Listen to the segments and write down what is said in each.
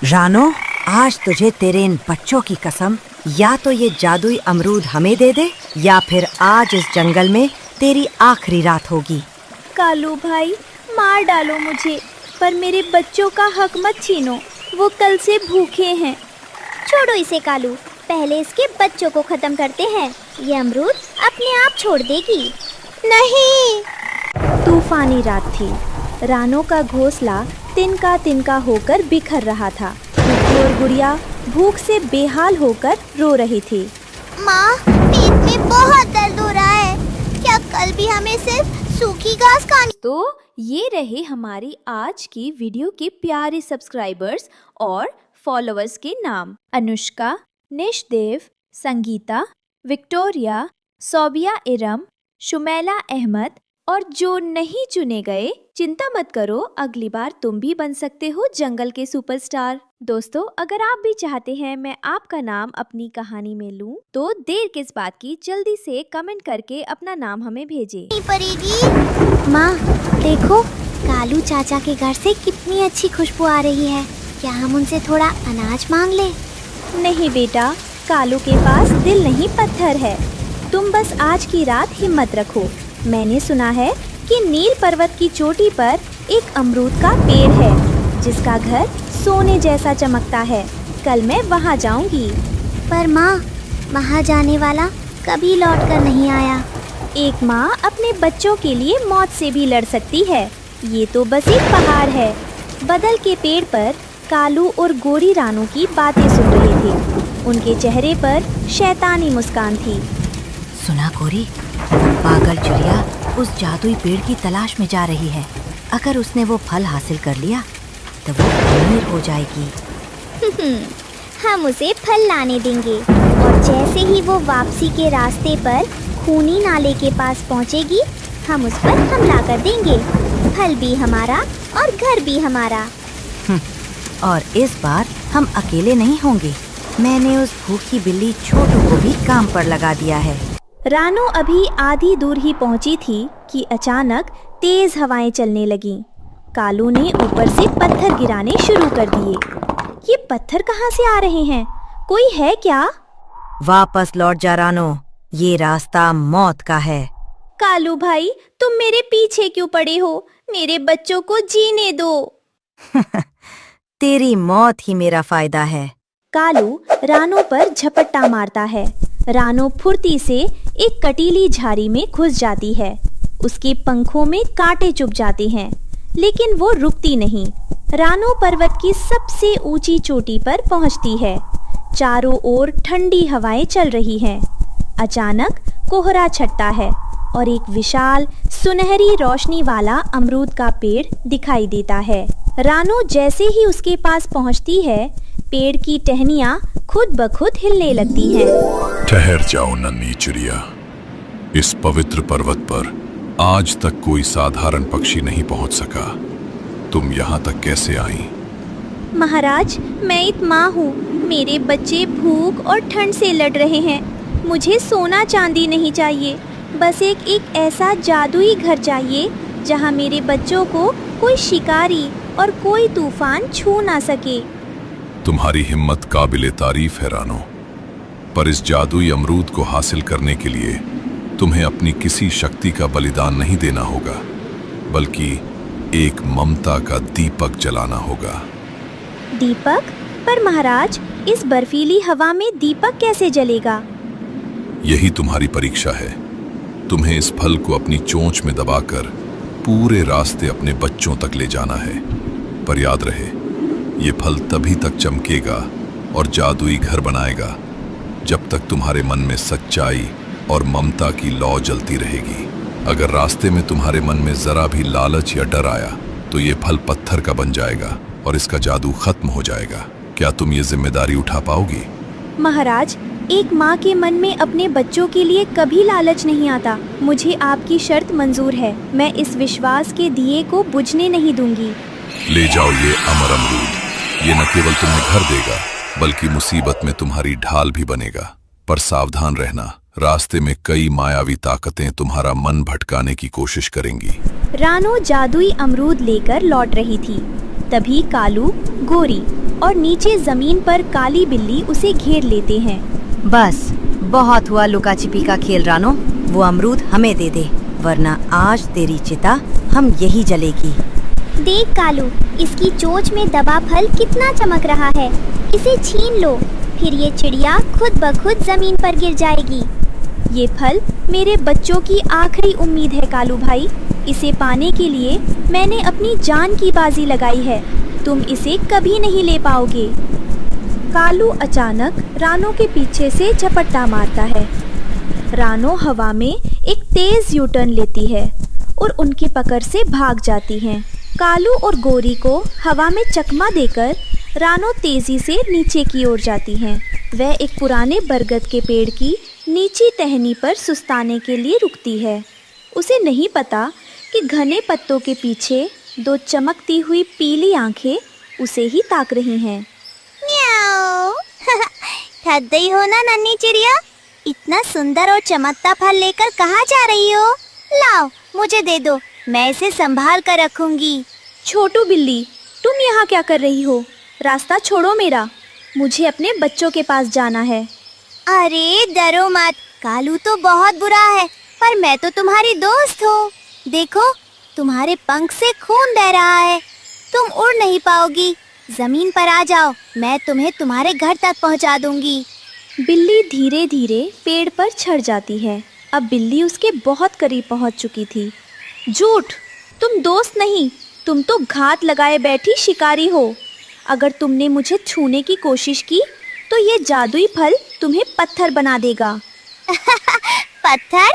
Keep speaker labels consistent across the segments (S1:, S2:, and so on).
S1: रानो, आज तुझे तेरे इन बच्चों की कसम, या तो ये जादुई अमरूद हमें दे दे या फिर आज इस जंगल में तेरी आखिरी रात होगी।
S2: कालू भाई, मार डालो मुझे, पर मेरे बच्चों का हक मत छीनो, वो कल से भूखे हैं।
S3: छोड़ो इसे कालू, पहले इसके बच्चों को खत्म करते हैं, ये अमरूद अपने आप छोड़ देगी।
S2: नहीं। तूफानी रात थी। रानो का घोंसला तिनका होकर बिखर रहा था। गुड्डू और गुड़िया भूख से बेहाल होकर रो रही थी।
S3: माँ, पेट में बहुत दर्द हो रहा है, क्या कल भी हमें सिर्फ सूखी घास खानी?
S2: तो ये रहे हमारी आज की वीडियो के प्यारे सब्सक्राइबर्स और फॉलोअर्स के नाम: अनुष्का, निशदेव, संगीता, विक्टोरिया, सोबिया इरम, शुमैला अहमद। और जो नहीं चुने गए, चिंता मत करो, अगली बार तुम भी बन सकते हो जंगल के सुपरस्टार। दोस्तों, अगर आप भी चाहते हैं मैं आपका नाम अपनी कहानी में लूं, तो देर किस बात की, जल्दी से कमेंट करके अपना नाम हमें भेजें।
S3: नहीं पड़ेगी। माँ देखो, कालू चाचा के घर से कितनी अच्छी खुशबू आ रही है, क्या हम उनसे थोड़ा अनाज मांग लें?
S2: नहीं बेटा, कालू के पास दिल नहीं पत्थर है। तुम बस आज की रात हिम्मत रखो। मैंने सुना है कि नील पर्वत की चोटी पर एक अमरूद का पेड़ है जिसका घर सोने जैसा चमकता है। कल मैं वहाँ जाऊँगी।
S3: पर माँ, वहाँ जाने वाला कभी लौट कर नहीं आया।
S2: एक माँ अपने बच्चों के लिए मौत से भी लड़ सकती है, ये तो बस एक पहाड़ है। बदल के पेड़ पर कालू और गोरी रानू की बातें सुन रहे थे। उनके चेहरे पर शैतानी मुस्कान थी।
S1: सुना गोरी, पागल चिड़िया उस जादुई पेड़ की तलाश में जा रही है। अगर उसने वो फल हासिल कर लिया तो वो अमीर हो जाएगी।
S3: हम उसे फल लाने देंगे और जैसे ही वो वापसी के रास्ते पर खूनी नाले के पास पहुंचेगी, हम उस पर हमला कर देंगे। फल भी हमारा और घर भी हमारा।
S1: और इस बार हम अकेले नहीं होंगे। मैंने उस भूखी बिल्ली छोटू को भी काम पर लगा दिया है।
S2: रानो अभी आधी दूर ही पहुंची थी कि अचानक तेज हवाएं चलने लगीं। कालू ने ऊपर से पत्थर गिराने शुरू कर दिए। ये पत्थर कहाँ से आ रहे हैं? कोई है क्या?
S1: वापस लौट जा रानो, ये रास्ता मौत का है।
S2: कालू भाई, तुम मेरे पीछे क्यों पड़े हो? मेरे बच्चों को जीने दो।
S1: तेरी मौत ही मेरा फायदा है।
S2: कालू रानो पर झपट्टा मारता है। रानो फुर्ती से एक कटीली झाड़ी में घुस जाती है। उसके पंखों में कांटे चुभ जाते हैं, लेकिन वो रुकती नहीं। रानो पर्वत की सबसे ऊंची चोटी पर पहुंचती है। चारों ओर ठंडी हवाएं चल रही हैं। अचानक कोहरा छटता है और एक विशाल सुनहरी रोशनी वाला अमरूद का पेड़ दिखाई देता है। रानो जैसे ही उसके पास पहुंचती है, पेड़ की टहनियाँ खुद ब खुद हिलने लगती हैं।
S4: ठहर जाओ नन्ही चिड़िया, इस पवित्र पर्वत पर आज तक कोई साधारण पक्षी नहीं पहुंच सका। तुम यहाँ तक कैसे आई?
S2: महाराज, मैं एक माँ हूँ। मेरे बच्चे भूख और ठंड से लड़ रहे हैं। मुझे सोना चांदी नहीं चाहिए, बस एक ऐसा जादुई घर चाहिए जहाँ मेरे बच्चों को कोई शिकारी और कोई तूफान छू ना सके।
S4: तुम्हारी हिम्मत काबिले तारीफ है रानो, पर इस जादुई अमरूद को हासिल करने के लिए तुम्हें अपनी किसी शक्ति का बलिदान नहीं देना होगा, बल्कि एक ममता का दीपक जलाना होगा।
S2: दीपक? पर महाराज, इस बर्फीली हवा में दीपक कैसे जलेगा?
S4: यही तुम्हारी परीक्षा है। तुम्हें इस फल को अपनी चोंच में दबाकर पूरे रास्ते अपने बच्चों तक ले जाना है। पर याद रहे, ये फल तभी तक चमकेगा और जादुई घर बनाएगा जब तक तुम्हारे मन में सच्चाई और ममता की लौ जलती रहेगी। अगर रास्ते में तुम्हारे मन में जरा भी लालच या डर आया तो ये फल पत्थर का बन जाएगा और इसका जादू खत्म हो जाएगा। क्या तुम ये जिम्मेदारी उठा पाओगी?
S2: महाराज, एक माँ के मन में अपने बच्चों के लिए कभी लालच नहीं आता। मुझे आपकी शर्त मंजूर है। मैं इस विश्वास के दिए को बुझने नहीं दूंगी।
S4: ले जाओ ये अमर अमरूद। ये न केवल तुम्हें घर देगा, बल्कि मुसीबत में तुम्हारी ढाल भी बनेगा। पर सावधान रहना, रास्ते में कई मायावी ताकतें तुम्हारा मन भटकाने की कोशिश करेंगी।
S2: रानो जादुई अमरूद लेकर लौट रही थी। तभी कालू, गोरी और नीचे जमीन पर काली बिल्ली उसे घेर लेते हैं।
S1: बस बहुत हुआ लुका छिपी का खेल रानो, वो अमरूद हमें दे दे, वरना आज तेरी चिता हम यही जलेगी।
S3: देख कालू, इसकी चोंच में दबा फल कितना चमक रहा है। इसे छीन लो, फिर ये चिड़िया खुद ब खुद जमीन पर गिर जाएगी।
S2: ये फल मेरे बच्चों की आखिरी उम्मीद है कालू भाई। इसे पाने के लिए मैंने अपनी जान की बाजी लगाई है। तुम इसे कभी नहीं ले पाओगे। कालू अचानक रानो के पीछे से झपट्टा मारता है। रानो हवा में एक तेज यू टर्न लेती है और उनकी पकड़ से भाग जाती हैं। कालू और गोरी को हवा में चकमा देकर रानो तेजी से नीचे की ओर जाती हैं। वह एक पुराने बरगद के पेड़ की नीची टहनी पर सुस्ताने के लिए रुकती है। उसे नहीं पता कि घने पत्तों के पीछे दो चमकती हुई पीली आंखें उसे ही ताक रही हैं।
S3: म्याऊ। थक गई हो ना नन्ही चिड़िया? इतना सुंदर और चमकता फल लेकर कहाँ जा रही हो? लाओ, मुझे दे दो, मैं इसे संभाल कर रखूंगी।
S2: छोटू बिल्ली, तुम यहाँ क्या कर रही हो? रास्ता छोड़ो मेरा, मुझे अपने बच्चों के पास जाना है।
S3: अरे डरो मत, कालू तो बहुत बुरा है, पर मैं तो तुम्हारी दोस्त हूँ। देखो, तुम्हारे पंख से खून बह रहा है, तुम उड़ नहीं पाओगी। जमीन पर आ जाओ, मैं तुम्हें तुम्हारे घर तक पहुँचा दूंगी।
S2: बिल्ली धीरे धीरे पेड़ पर चढ़ जाती है। अब बिल्ली उसके बहुत करीब पहुँच चुकी थी। झूठ, तुम दोस्त नहीं, तुम तो घात लगाए बैठी शिकारी हो। अगर तुमने मुझे छूने की कोशिश की तो ये जादुई फल तुम्हें पत्थर बना देगा।
S3: पत्थर?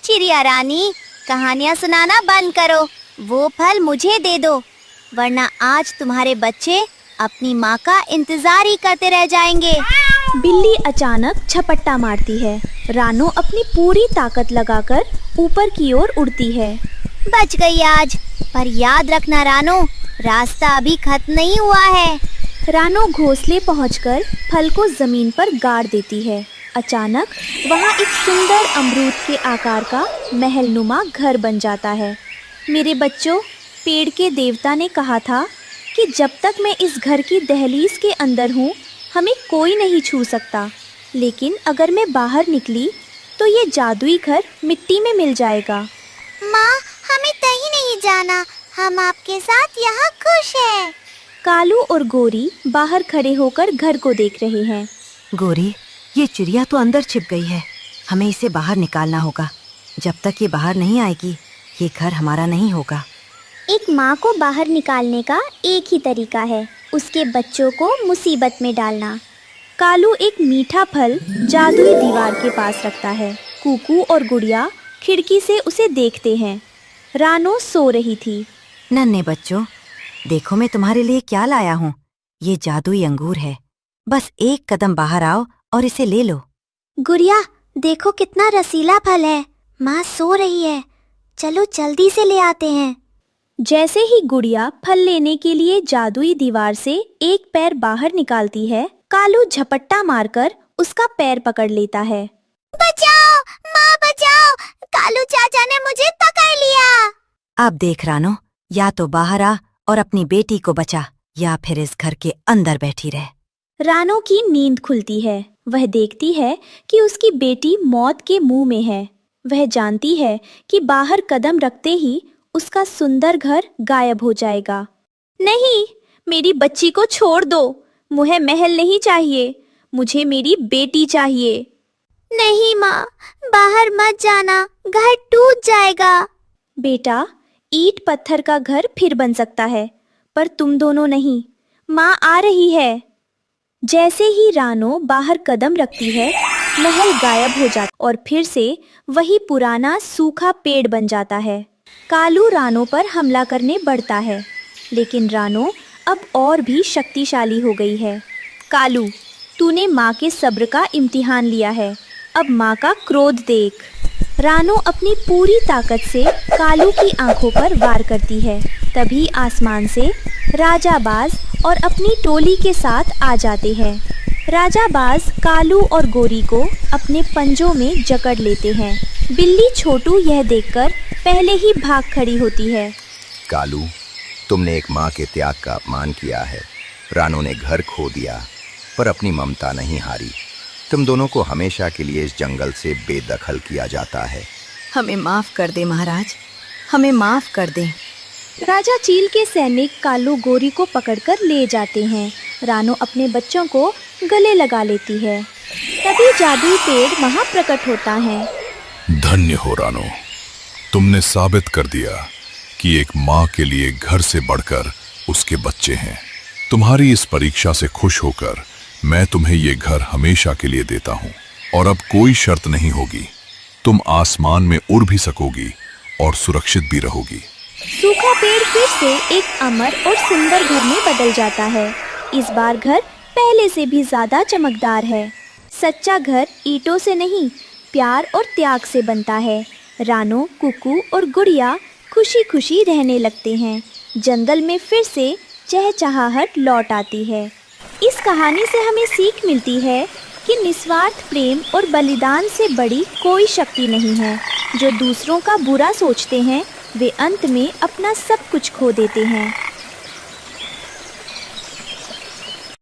S3: चिड़िया रानी, कहानियाँ सुनाना बंद करो। वो फल मुझे दे दो, वरना आज तुम्हारे बच्चे अपनी माँ का इंतजार ही करते रह जाएंगे।
S2: बिल्ली अचानक झपट्टा मारती है। रानो अपनी पूरी ताकत लगाकर ऊपर की ओर उड़ती है।
S3: बच गई आज, पर याद रखना रानो, रास्ता अभी खत्म नहीं हुआ है।
S2: रानो घोंसले पहुंचकर फल को जमीन पर गाड़ देती है। अचानक वहाँ एक सुंदर अमरूद के आकार का महलनुमा घर बन जाता है। मेरे बच्चों, पेड़ के देवता ने कहा था कि जब तक मैं इस घर की दहलीज के अंदर हूँ, हमें कोई नहीं छू सकता। लेकिन अगर मैं बाहर निकली तो ये जादुई घर मिट्टी में मिल जाएगा।
S3: माँ, हमें कहीं नहीं जाना, हम आपके साथ यहाँ खुश हैं।
S2: कालू और गोरी बाहर खड़े होकर घर को देख रहे हैं।
S1: गोरी, ये चिड़िया तो अंदर छिप गई है, हमें इसे बाहर निकालना होगा। जब तक ये बाहर नहीं आएगी, ये घर हमारा नहीं होगा।
S3: एक माँ को बाहर निकालने का एक ही तरीका है, उसके बच्चों को मुसीबत में डालना।
S2: कालू एक मीठा फल जादुई दीवार के पास रखता है। कुकू और गुड़िया खिड़की से उसे देखते हैं। रानो सो रही थी।
S1: नन्हे बच्चों, देखो मैं तुम्हारे लिए क्या लाया हूँ। ये जादुई अंगूर है, बस एक कदम बाहर आओ और इसे ले लो।
S3: गुड़िया, देखो कितना रसीला फल है। माँ सो रही है, चलो जल्दी से ले आते हैं।
S2: जैसे ही गुड़िया फल लेने के लिए जादुई दीवार से एक पैर बाहर निकालती है, कालू झपट्टा मारकर उसका पैर पकड़ लेता है।
S3: बचाओ माँ, बचाओ, कालू चाचा ने मुझे पकड़ लिया।
S1: अब देख रानो, या तो बाहर आ और अपनी बेटी को बचा, या फिर इस घर के अंदर बैठी रह।
S2: रानो की नींद खुलती है। वह देखती है कि उसकी बेटी मौत के मुंह में है। वह जानती है कि बाहर कदम रखते ही उसका सुंदर घर गायब हो जाएगा। नहीं, मेरी बच्ची को छोड़ दो, मुझे महल नहीं चाहिए, मुझे मेरी बेटी चाहिए।
S3: नहीं माँ, बाहर मत जाना, घर टूट जाएगा।
S2: बेटा, ईंट पत्थर का घर फिर बन सकता है, पर तुम दोनों नहीं। माँ आ रही है। जैसे ही रानो बाहर कदम रखती है, महल गायब हो जाता और फिर से वही पुराना सूखा पेड़ बन जाता है। कालू रानो पर हमला करने बढ़ता है, लेकिन रानो अब और भी शक्तिशाली हो गई है। कालू, तूने माँ के सब्र का इम्तिहान लिया है, अब माँ का क्रोध देख। रानो अपनी पूरी ताकत से कालू की आंखों पर वार करती है। तभी आसमान से राजा बाज और अपनी टोली के साथ आ जाते हैं। राजा बाज कालू और गोरी को अपने पंजों में जकड़ लेते हैं। बिल्ली छोटू यह देखकर पहले ही भाग खड़ी होती है।
S5: कालू, तुमने एक माँ के त्याग का अपमान किया है। रानू ने घर खो दिया पर अपनी ममता नहीं हारी। तुम दोनों को हमेशा के लिए इस जंगल से बेदखल किया जाता है।
S1: हमें माफ कर दे महाराज, हमें माफ कर दे।
S2: राजा चील के सैनिक कालू गोरी को पकड़कर ले जाते हैं। रानू अपने बच्चों को गले लगा लेती है। तभी जादुई पेड़ वहाँ प्रकट होता है।
S4: धन्य हो रानो, तुमने साबित कर दिया कि एक माँ के लिए घर से बढ़कर उसके बच्चे हैं। तुम्हारी इस परीक्षा से खुश होकर मैं तुम्हें ये घर हमेशा के लिए देता हूँ और अब कोई शर्त नहीं होगी। तुम आसमान में उड़ भी सकोगी और सुरक्षित भी रहोगी।
S2: सूखा पेड़ फिर से एक अमर और सुंदर घर में बदल जाता है। इस बार घर पहले से भी ज्यादा चमकदार है। सच्चा घर ईंटों से नहीं, प्यार और त्याग से बनता है। रानो, कुकू और गुड़िया खुशी खुशी रहने लगते हैं। जंगल में फिर से चहचहाहट लौट आती है। इस कहानी से हमें सीख मिलती है कि निस्वार्थ प्रेम और बलिदान से बड़ी कोई शक्ति नहीं है। जो दूसरों का बुरा सोचते हैं वे अंत में अपना सब कुछ खो देते हैं।